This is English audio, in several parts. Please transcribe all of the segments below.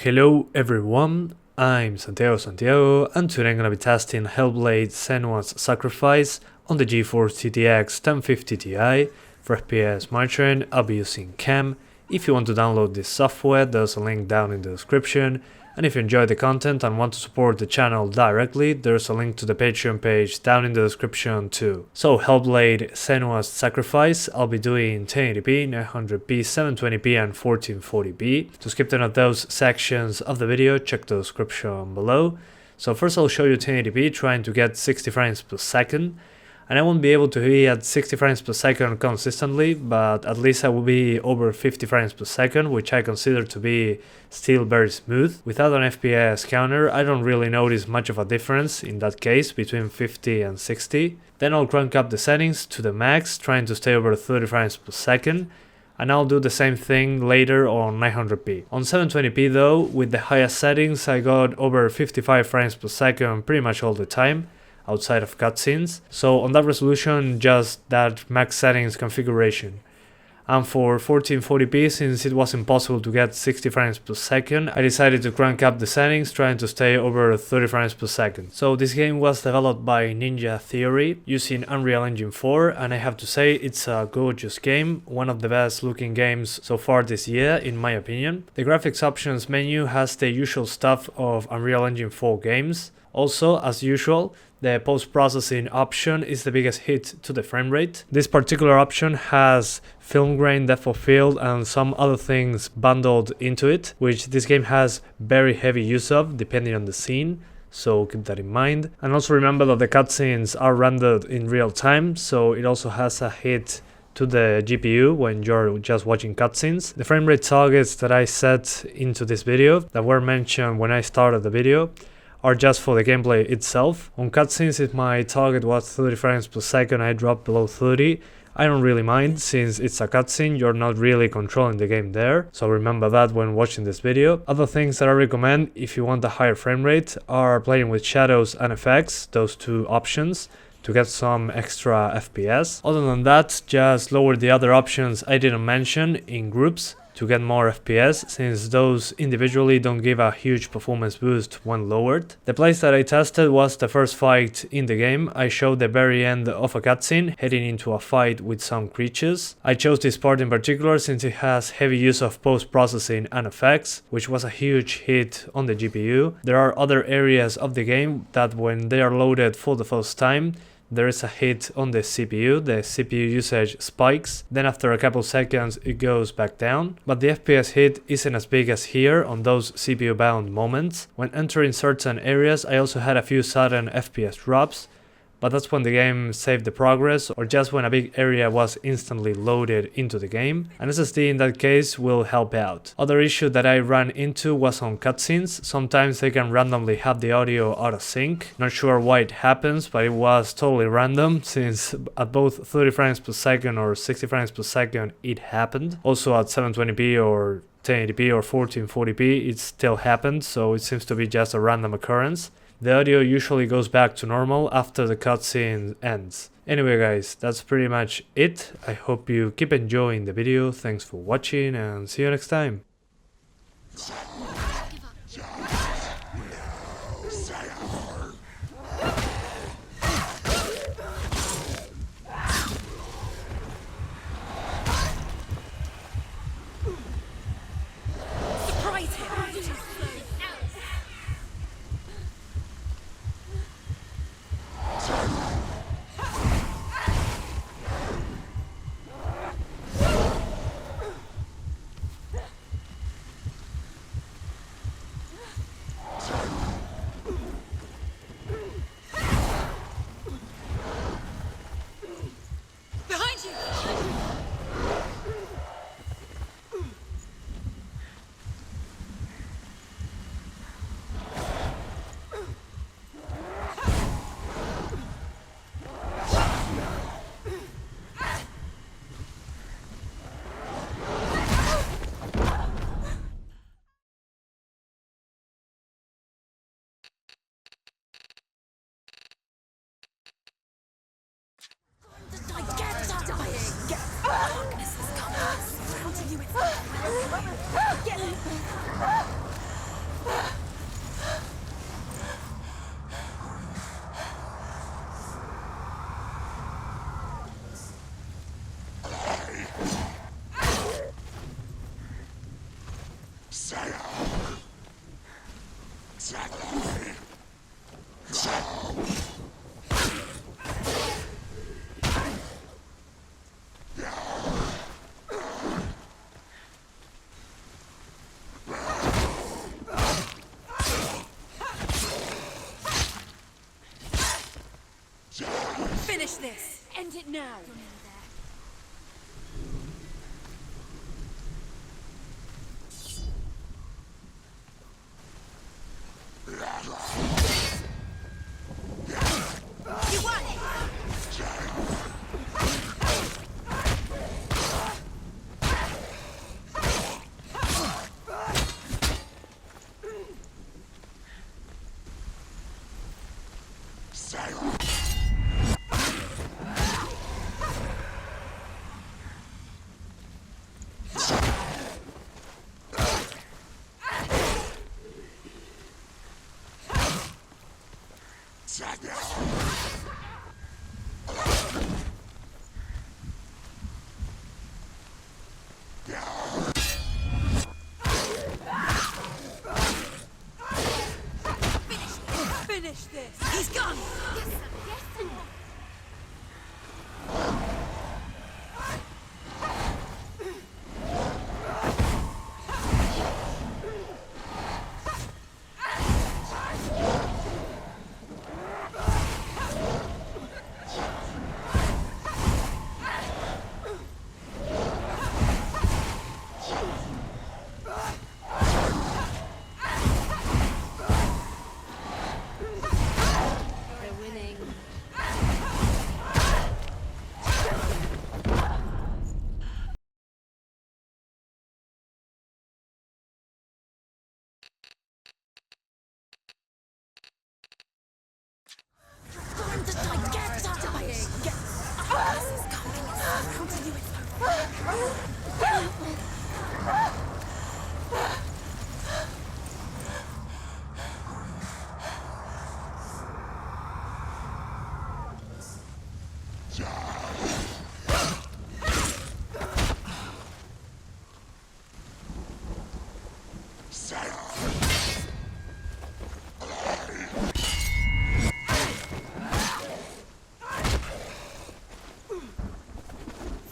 Hello everyone, I'm Santiago, and today I'm gonna be testing Hellblade Senua's Sacrifice on the GeForce GTX 1050 Ti. For FPS monitoring, I'll be using CAM. If you want to download this software, there's a link down in the description. And if you enjoy the content and want to support the channel directly, there's a link to the Patreon page down in the description too. So Hellblade Senua's Sacrifice, I'll be doing 1080p, 900p, 720p and 1440p. To skip none of those sections of the video, check the description below. So first I'll show you 1080p trying to get 60 frames per second. And I won't be able to be at 60 frames per second consistently, but at least I will be over 50 frames per second, which I consider to be still very smooth. Without an FPS counter, I don't really notice much of a difference in that case between 50 and 60. Then I'll crank up the settings to the max, trying to stay over 30 frames per second. And I'll do the same thing later on 900p. On 720p though, with the highest settings, I got over 55 frames per second pretty much all the time, outside of cutscenes. So on that resolution, just that max settings configuration. And for 1440p, since it was impossible to get 60 frames per second, I decided to crank up the settings, trying to stay over 30 frames per second. So this game was developed by Ninja Theory using Unreal Engine 4, and I have to say it's a gorgeous game, one of the best looking games so far this year in my opinion. The graphics options menu has the usual stuff of Unreal Engine 4 games. Also, as usual, the post-processing option is the biggest hit to the frame rate. This particular option has film grain, depth of field and some other things bundled into it, which this game has very heavy use of depending on the scene, so keep that in mind. And also remember that the cutscenes are rendered in real time, so it also has a hit to the GPU when you're just watching cutscenes. The frame rate targets that I set into this video, that were mentioned when I started the video, are just for the gameplay itself. On cutscenes, if my target was 30 frames per second, I dropped below 30. I don't really mind, since it's a cutscene, you're not really controlling the game there, so remember that when watching this video. Other things that I recommend if you want a higher frame rate are playing with shadows and effects, those two options, to get some extra FPS. Other than that, just lower the other options I didn't mention in groups to get more FPS, since those individually don't give a huge performance boost when lowered. The place that I tested was the first fight in the game. I showed the very end of a cutscene heading into a fight with some creatures. I chose this part in particular since it has heavy use of post-processing and effects, which was a huge hit on the GPU. There are other areas of the game that when they are loaded for the first time, there is a hit on the CPU usage spikes, then after a couple seconds it goes back down, but the FPS hit isn't as big as here on those CPU bound moments. When entering certain areas I also had a few sudden FPS drops, but that's when the game saved the progress or just when a big area was instantly loaded into the game. An SSD in that case will help out. Other issue that I ran into was on cutscenes. Sometimes they can randomly have the audio out of sync. Not sure why it happens, but it was totally random since at both 30 frames per second or 60 frames per second it happened. Also at 720p or 1080p or 1440p it still happened, so it seems to be just a random occurrence. The audio usually goes back to normal after the cutscene ends. Anyway guys, that's pretty much it. I hope you keep enjoying the video, thanks for watching and see you next time. Finish this! End it now! You won it! Finish this! He's gone! Yes, sir. Yes, sir.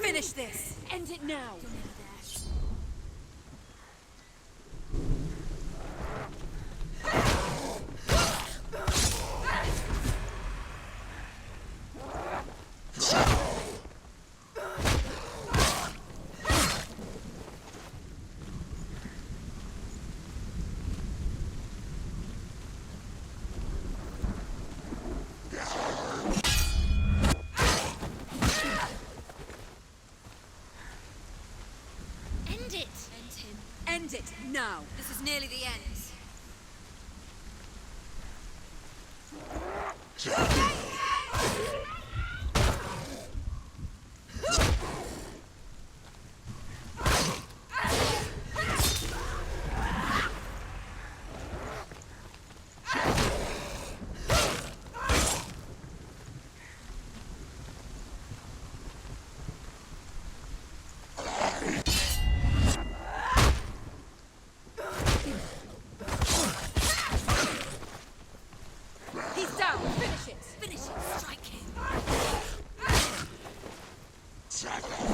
Finish this! End it now! End it now! This is nearly the end.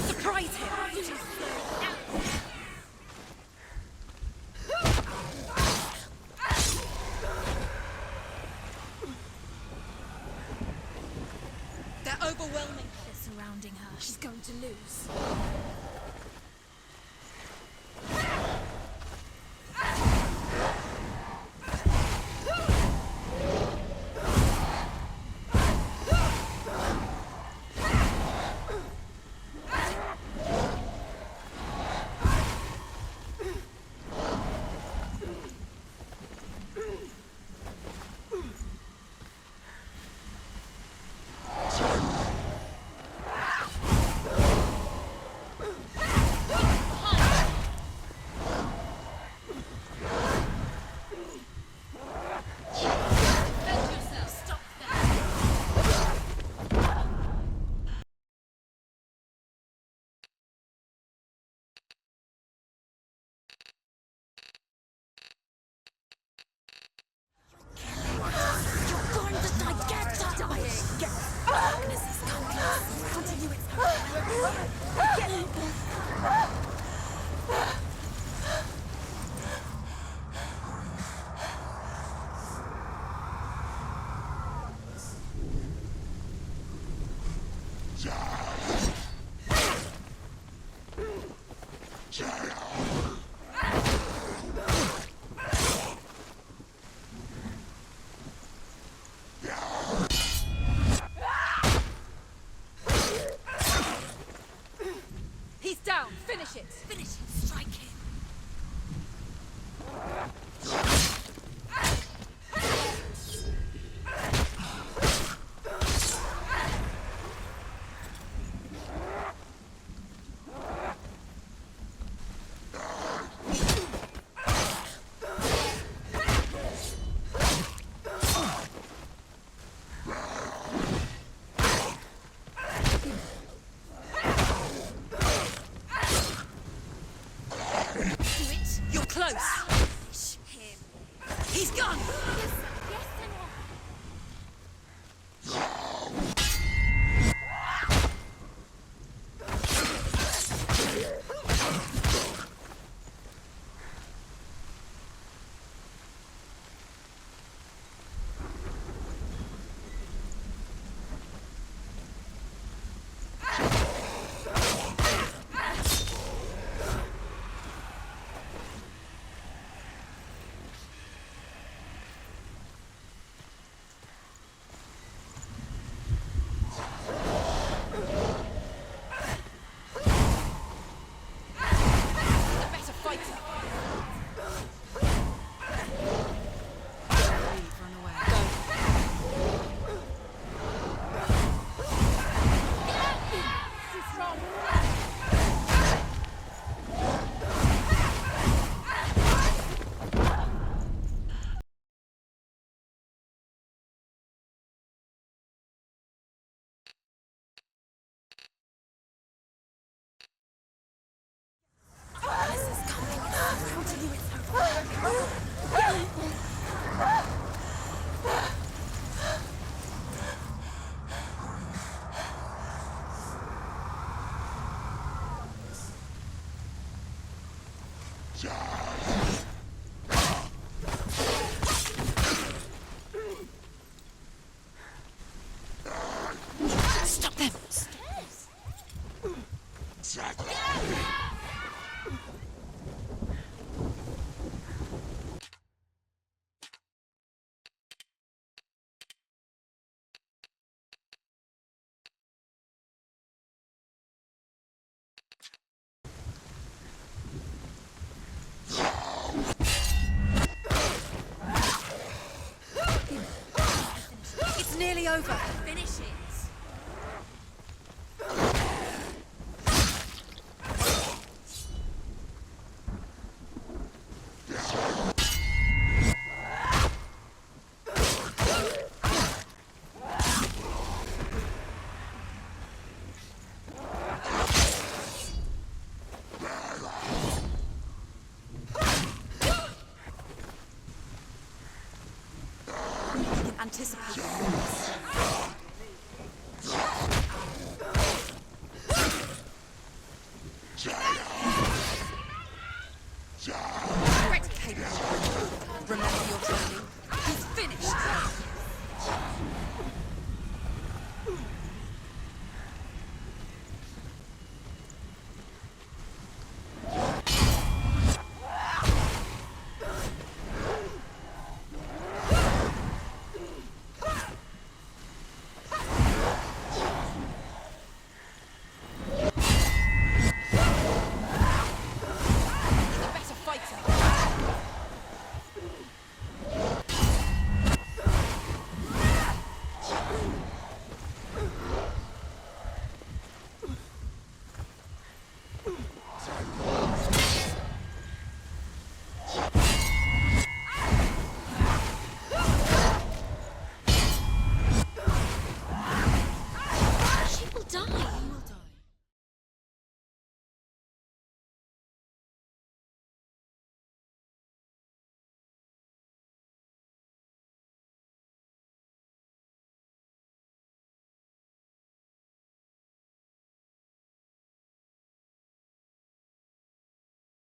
Surprise him! They're overwhelming. They're surrounding her. She's going to lose. He's gone! Yes, Senua. Stop them! It's nearly over. Finish it. Anticipate.